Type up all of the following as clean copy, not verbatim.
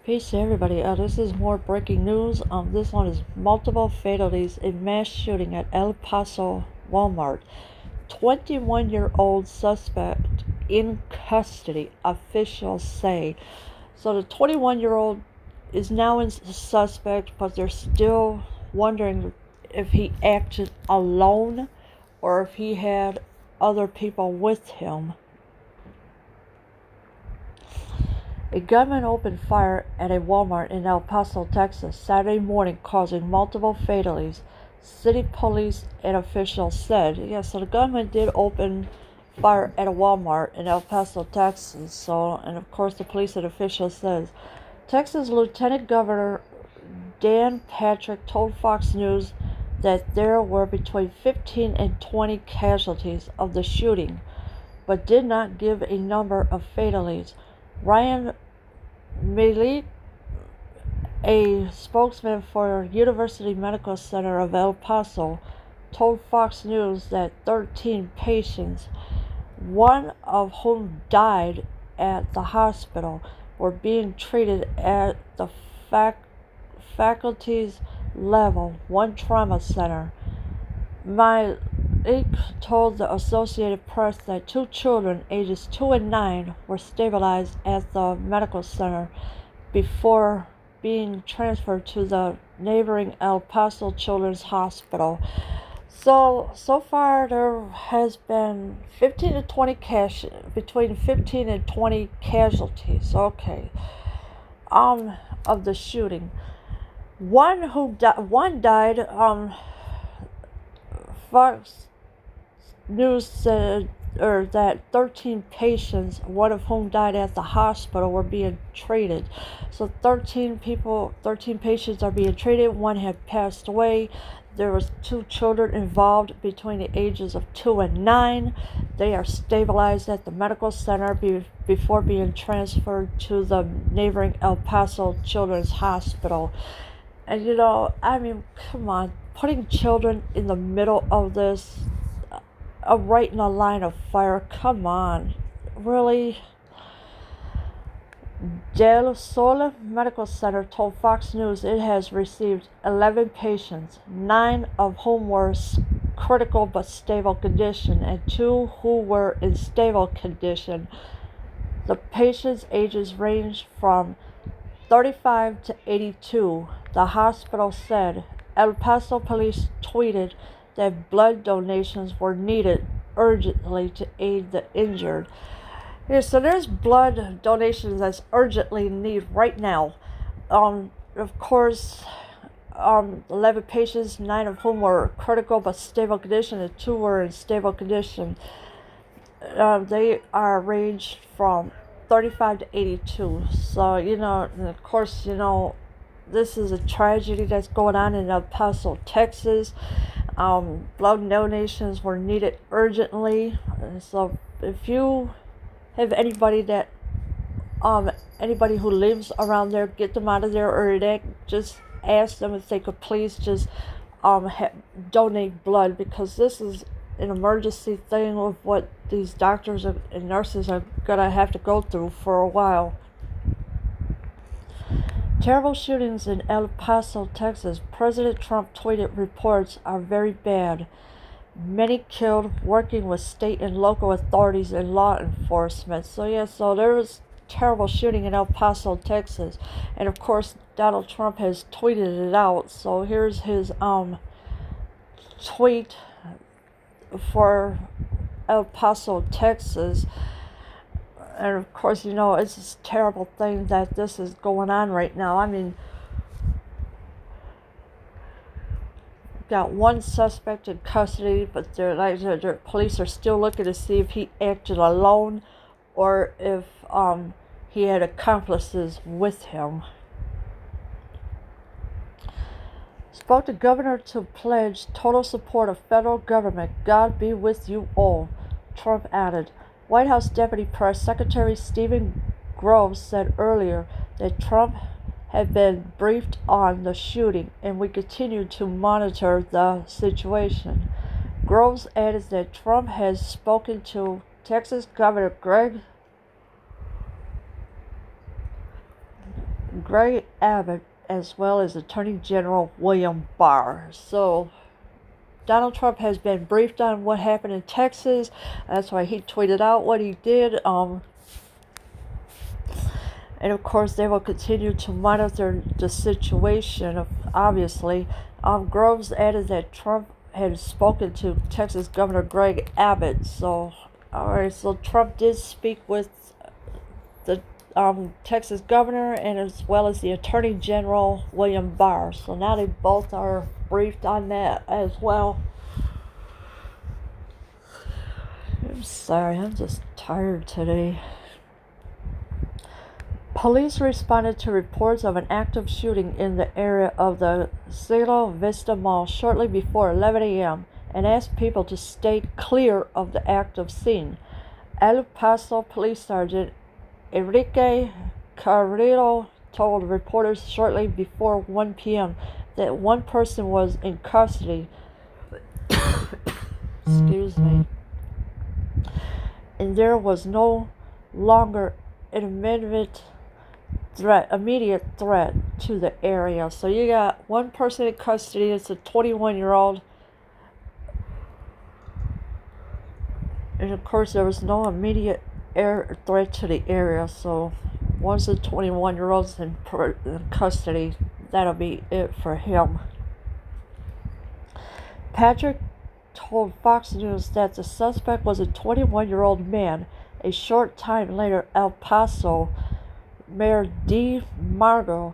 Peace to everybody. This is more breaking news. This one is multiple fatalities in mass shooting at El Paso Walmart. 21-year-old suspect in custody, officials say. So the 21-year-old is now in suspect, but they're still wondering if he acted alone or if he had other people with him. A gunman opened fire at a Walmart in El Paso, Texas, Saturday morning, causing multiple fatalities, city police and officials said. So the gunman did open fire at a Walmart in El Paso, Texas. And of course, the police and officials says Texas Lieutenant Governor Dan Patrick told Fox News that there were between 15 and 20 casualties of the shooting, but did not give a number of fatalities. Ryan Malik, a spokesman for University Medical Center of El Paso, told Fox News that 13 patients, one of whom died at the hospital, were being treated at the faculty's level 1 trauma center. Malik told the Associated Press that 2 children, ages 2 and 9, were stabilized at the medical center before being transferred to the neighboring El Paso Children's Hospital. So far there has been 15 to 20 between 15 and 20 casualties. Of the shooting. One died. Fox News said that 13 patients, one of whom died at the hospital, were being treated. So 13 patients are being treated. One had passed away. There was 2 children involved between the ages of 2 and 9. They are stabilized at the medical center before being transferred to the neighboring El Paso Children's Hospital. And come on, putting children in the middle of this, right in a line of fire, come on, really? Del Sol Medical Center told Fox News it has received 11 patients, 9 of whom were critical but stable condition, and 2 who were in stable condition. The patients' ages range from 35 to 82, the hospital said. El Paso police tweeted that blood donations were needed urgently to aid the injured. So there's blood donations that's urgently needed right now. Of course, 11 patients, 9 of whom were critical but stable condition, and 2 were in stable condition. They are ranged from 35 to 82. So, and of course, this is a tragedy that's going on in El Paso, Texas. Blood donations were needed urgently. So if you have anybody who lives around there, get them out of there, or just ask them if they could please just donate blood, because this is an emergency thing of what these doctors and nurses are gonna have to go through for a while. Terrible shootings in El Paso, Texas. President Trump tweeted reports are very bad. Many killed, working with state and local authorities and law enforcement. So there was terrible shooting in El Paso, Texas. And of course, Donald Trump has tweeted it out. So here's his tweet for El Paso, Texas. And of course, it's this terrible thing that this is going on right now. Got 1 suspect in custody, but the police are still looking to see if he acted alone or if he had accomplices with him. Spoke to governor to pledge total support of federal government. God be with you all, Trump added. White House Deputy Press Secretary Stephen Groves said earlier that Trump had been briefed on the shooting, and we continue to monitor the situation. Groves added that Trump has spoken to Texas Governor Greg Greg Abbott, as well as Attorney General William Barr. So Donald Trump has been briefed on what happened in Texas. That's why he tweeted out what he did. And of course, they will continue to monitor the situation. Obviously, Groves added that Trump had spoken to Texas Governor Greg Abbott. So, all right, so Trump did speak with the Texas governor and as well as the Attorney General William Barr. So now they both are briefed on that as well. I'm sorry, I'm just tired today. Police responded to reports of an active shooting in the area of the Cielo Vista Mall shortly before 11 a.m. and asked people to stay clear of the active scene. El Paso Police Sergeant Enrique Carrillo told reporters shortly before 1 p.m. that one person was in custody. Excuse me. And there was no longer an immediate threat to the area. So you got one person in custody. It's a 21-year-old. And of course, there was no immediate threat to the area. So once the 21-year-old's in custody, that'll be it for him. Patrick told Fox News that the suspect was a 21-year-old man. A short time later, El Paso Mayor DeMarco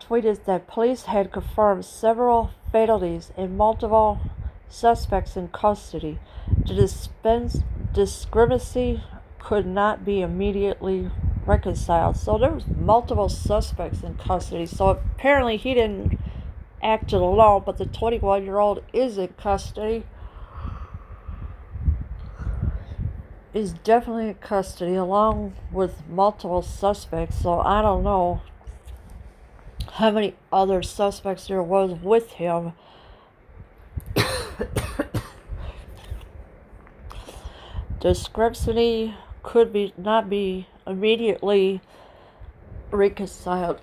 tweeted that police had confirmed several fatalities and multiple suspects in custody. The discrepancy could not be immediately reconciled. So there was multiple suspects in custody. So apparently he didn't act alone, but the 21-year-old is in custody. Is definitely in custody along with multiple suspects. So I don't know how many other suspects there was with him. Discrepancy could not be immediately reconciled.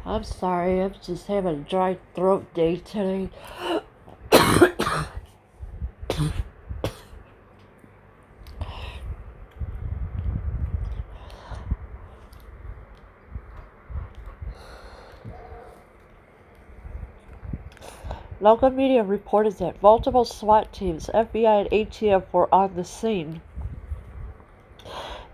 I'm sorry, I'm just having a dry throat day today. Local media reported that multiple SWAT teams, FBI and ATF, were on the scene.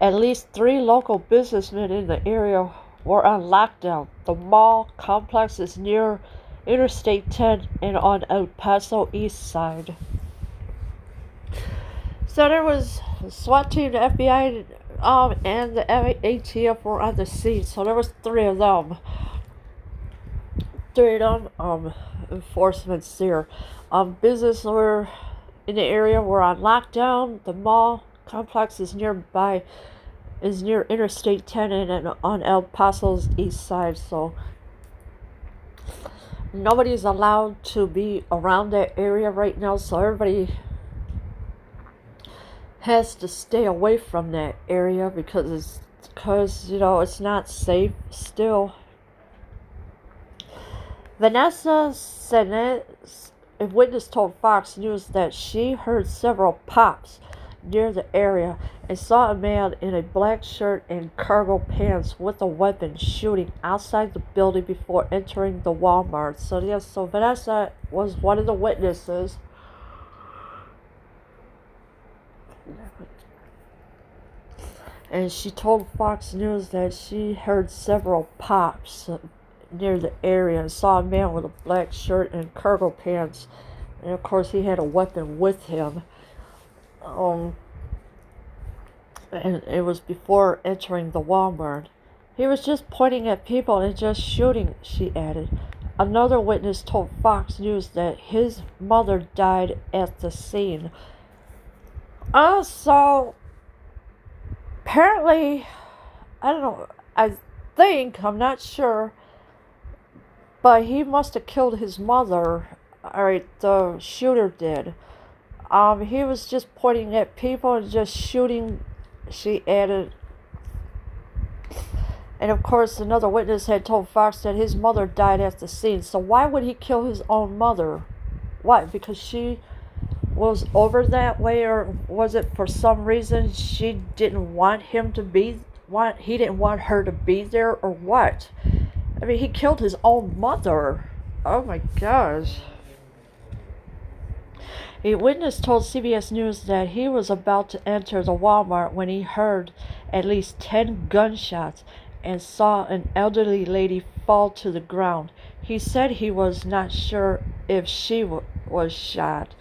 At least 3 local businessmen in the area were on lockdown. The mall complex is near Interstate 10 and on El Paso East Side. So there was a SWAT team, the FBI, and the ATF were on the scene. So there was 3 of them. 3 of them, enforcements there. Business were in the area were on lockdown. The mall complex is near Interstate 10 and on El Paso's east side. So nobody's allowed to be around that area right now. So everybody has to stay away from that area because it's not safe still. Vanessa Senet, a witness, told Fox News that she heard several pops near the area and saw a man in a black shirt and cargo pants with a weapon shooting outside the building before entering the Walmart. So Vanessa was one of the witnesses. And she told Fox News that she heard several pops near the area and saw a man with a black shirt and cargo pants. And of course he had a weapon with him. And it was before entering the Walmart. He was just pointing at people and just shooting, she added. Another witness told Fox News that his mother died at the scene. So apparently, I don't know, I'm not sure, but he must have killed his mother. Alright, the shooter did. He was just pointing at people and just shooting, she added. And of course, another witness had told Fox that his mother died at the scene. So why would he kill his own mother? Why? Because she was over that way, or was it for some reason she didn't want him to be? He didn't want her to be there, or what? I mean, he killed his own mother. Oh my gosh. A witness told CBS News that he was about to enter the Walmart when he heard at least 10 gunshots and saw an elderly lady fall to the ground. He said he was not sure if she was shot.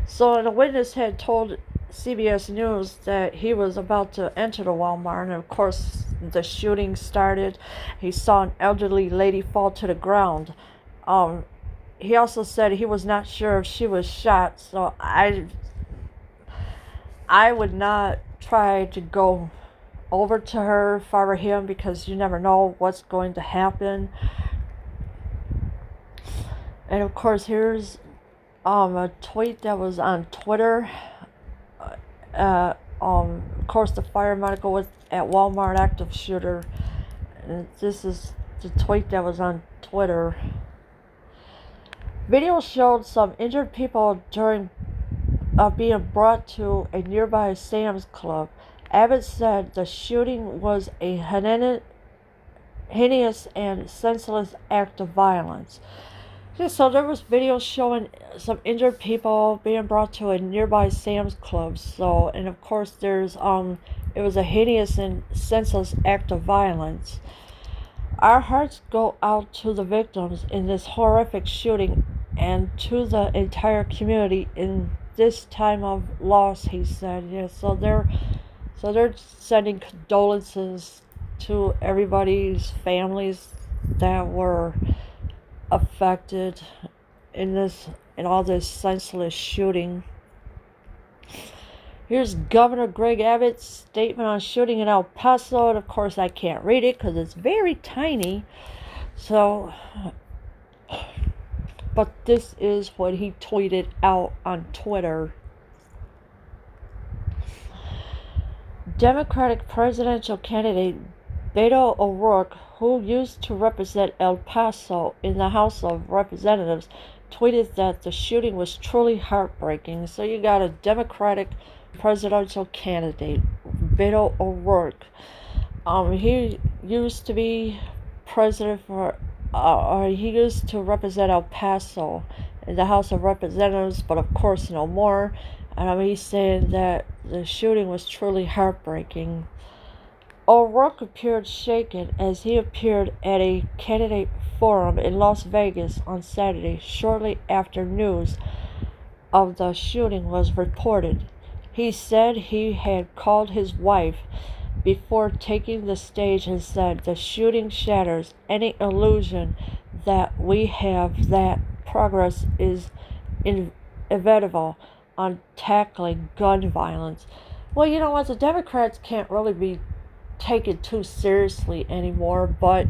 So the witness had told CBS News that he was about to enter the Walmart, and of course the shooting started. He saw an elderly lady fall to the ground. He also said he was not sure if she was shot, so I would not try to go over to her if I were him, because you never know what's going to happen. And of course, here's a tweet that was on Twitter. Of course, the fire medical was at Walmart active shooter. And this is the tweet that was on Twitter. Video showed some injured people during being brought to a nearby Sam's Club. Abbott said the shooting was a heinous and senseless act of violence. Yeah, so there was video showing some injured people being brought to a nearby Sam's Club. So, and of course, there's it was a heinous and senseless act of violence. Our hearts go out to the victims in this horrific shooting and to the entire community in this time of loss, he said. Yeah, so they're sending condolences to everybody's families that were affected in all this senseless shooting. Here's Governor Greg Abbott's statement on shooting in El Paso, and of course I can't read it because it's very tiny. So, but this is what he tweeted out on Twitter. Democratic presidential candidate Beto O'Rourke, who used to represent El Paso in the House of Representatives, tweeted that the shooting was truly heartbreaking. So you got a Democratic presidential candidate, Beto O'Rourke. He used to be president for, he used to represent El Paso in the House of Representatives, but of course no more. And he's saying that the shooting was truly heartbreaking. O'Rourke appeared shaken as he appeared at a candidate forum in Las Vegas on Saturday, shortly after news of the shooting was reported. He said he had called his wife before taking the stage and said, "The shooting shatters any illusion that we have that progress is inevitable on tackling gun violence." Well, you know what? The Democrats can't really be taken too seriously anymore, but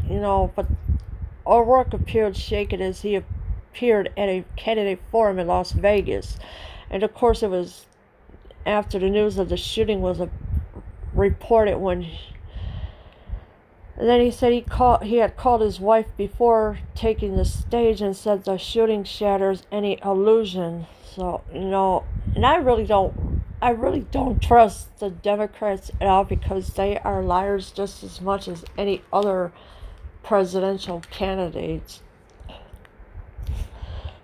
O'Rourke appeared shaken as he appeared at a candidate forum in Las Vegas. And of course it was after the news of the shooting was reported and then he said he had called his wife before taking the stage and said the shooting shatters any illusion. So, and I really don't trust the Democrats at all, because they are liars just as much as any other presidential candidates.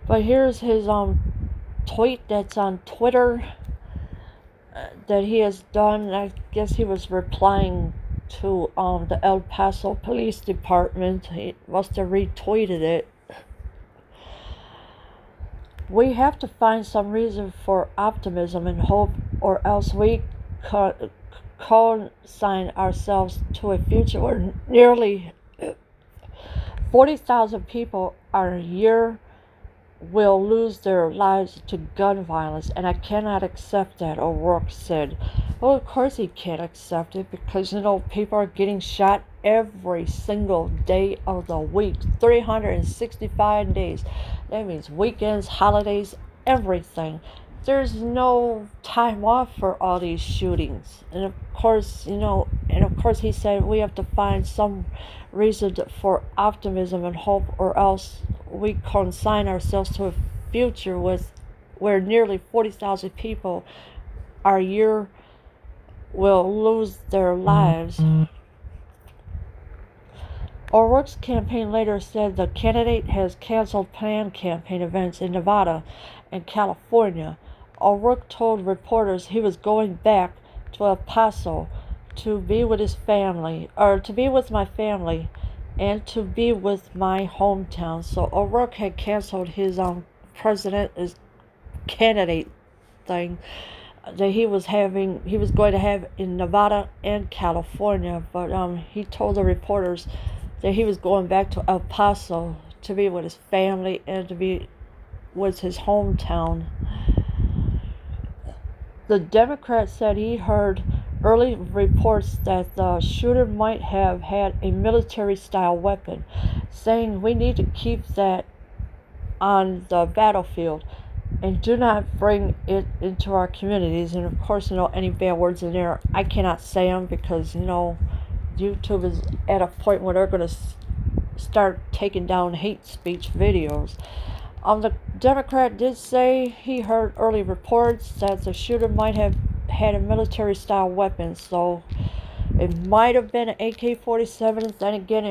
But here's his tweet that's on Twitter that he has done. I guess he was replying to the El Paso Police Department. He must have retweeted it. We have to find some reason for optimism and hope, or else we consign ourselves to a future where nearly 40,000 people a year will lose their lives to gun violence, and I cannot accept that, O'Rourke said. Well, of course he can't accept it, because people are getting shot every single day of the week, 365 days. That means weekends, holidays, everything. there's no time off for all these shootings. And of course, he said we have to find some reason for optimism and hope, or else we consign ourselves to a future where nearly 40,000 people our year will lose their lives. O'Rourke's campaign later said the candidate has canceled planned campaign events in Nevada and California. O'Rourke told reporters he was going back to El Paso to be with his family, or to be with my family, and to be with my hometown. So O'Rourke had canceled his his candidate thing that he was going to have in Nevada and California, but he told the reporters that he was going back to El Paso to be with his family and to be with his hometown. The Democrat said he heard early reports that the shooter might have had a military-style weapon, saying we need to keep that on the battlefield and do not bring it into our communities. And of course, any bad words in there, I cannot say them because, YouTube is at a point where they're going to start taking down hate speech videos. The Democrat did say he heard early reports that the shooter might have had a military-style weapon, so it might have been an AK-47. Then again,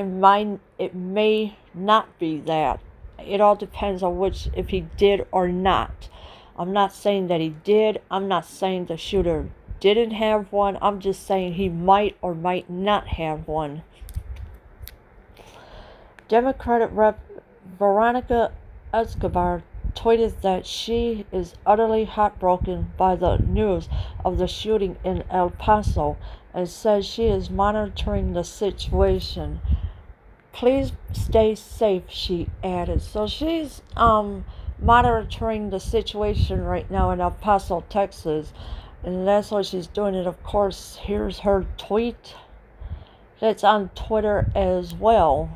it may not be that. It all depends on if he did or not. I'm not saying that he did. I'm not saying the shooter didn't have one. I'm just saying he might or might not have one. Democratic Rep. Veronica Escobar tweeted that she is utterly heartbroken by the news of the shooting in El Paso and says she is monitoring the situation. Please stay safe, she added. So she's monitoring the situation right now in El Paso, Texas, and that's what she's doing. And of course, here's her tweet that's on Twitter as well.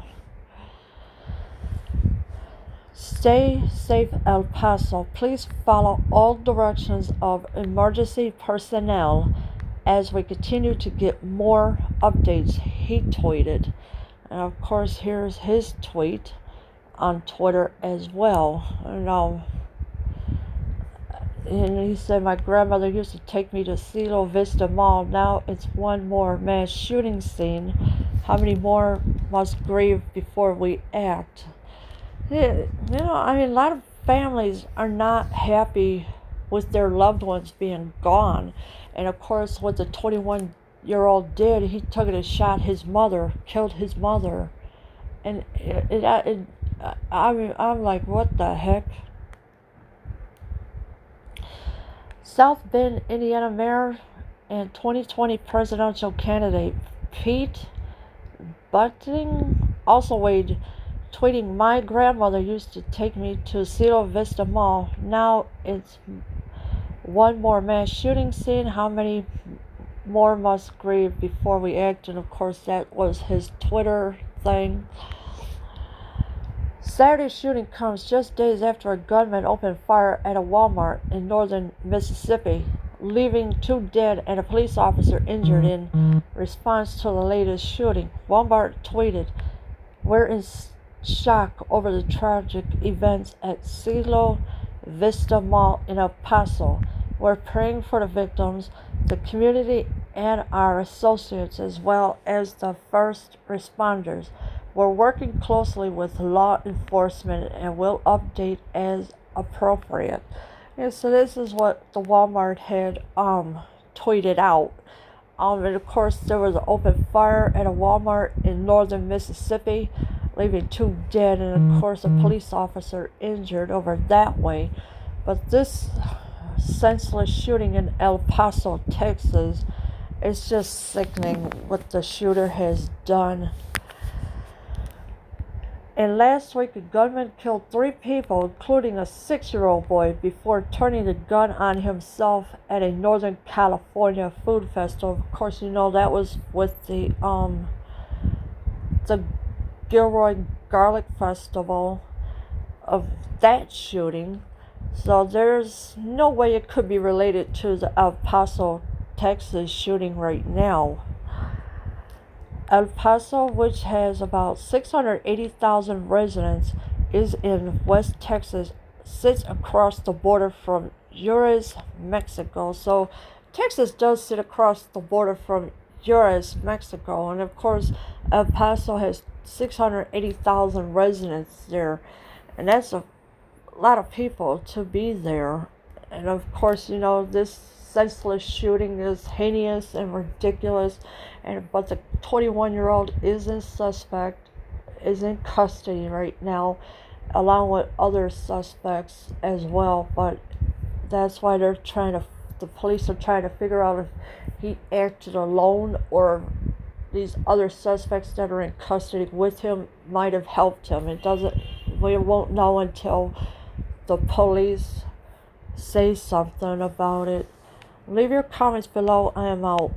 Stay safe, El Paso. Please follow all directions of emergency personnel as we continue to get more updates, he tweeted. And of course, here's his tweet on Twitter as well. And he said, my grandmother used to take me to Cielo Vista Mall. Now it's one more mass shooting scene. How many more must grieve before we act? A lot of families are not happy with their loved ones being gone. And of course, what the 21-year-old did, he took it and shot his mother, killed his mother. And I'm like, what the heck? South Bend, Indiana mayor and 2020 presidential candidate Pete Buttigieg also weighed, tweeting, my grandmother used to take me to Cielo Vista Mall. Now it's one more mass shooting scene. How many more must grieve before we act? And of course, that was his Twitter thing. Saturday's shooting comes just days after a gunman opened fire at a Walmart in northern Mississippi, leaving 2 dead and a police officer injured in response to the latest shooting. Walmart tweeted, we're in shock over the tragic events at Cielo Vista Mall in El Paso. We're praying for the victims, the community, and our associates, as well as the first responders. We're working closely with law enforcement and will update as appropriate. And so this is what the Walmart had tweeted out. And of course, there was an open fire at a Walmart in northern Mississippi, leaving 2 dead and of course a police officer injured over that way. But this senseless shooting in El Paso, Texas, is just sickening what the shooter has done. And last week, a gunman killed 3 people, including a 6-year-old boy, before turning the gun on himself at a Northern California food festival. Of course, that was with the Gilroy Garlic Festival of that shooting. So there's no way it could be related to the El Paso, Texas shooting right now. El Paso, which has about 680,000 residents, is in West Texas, sits across the border from Juarez, Mexico. So Texas does sit across the border from Juarez, Mexico, and of course El Paso has 680,000 residents there, and that's a lot of people to be there. And of course, this senseless shooting is heinous and ridiculous. But the 21-year-old is in suspect, is in custody right now, along with other suspects as well. But that's why the police are trying to figure out if he acted alone or these other suspects that are in custody with him might have helped him. We won't know until the police say something about it. Leave your comments below. I am out.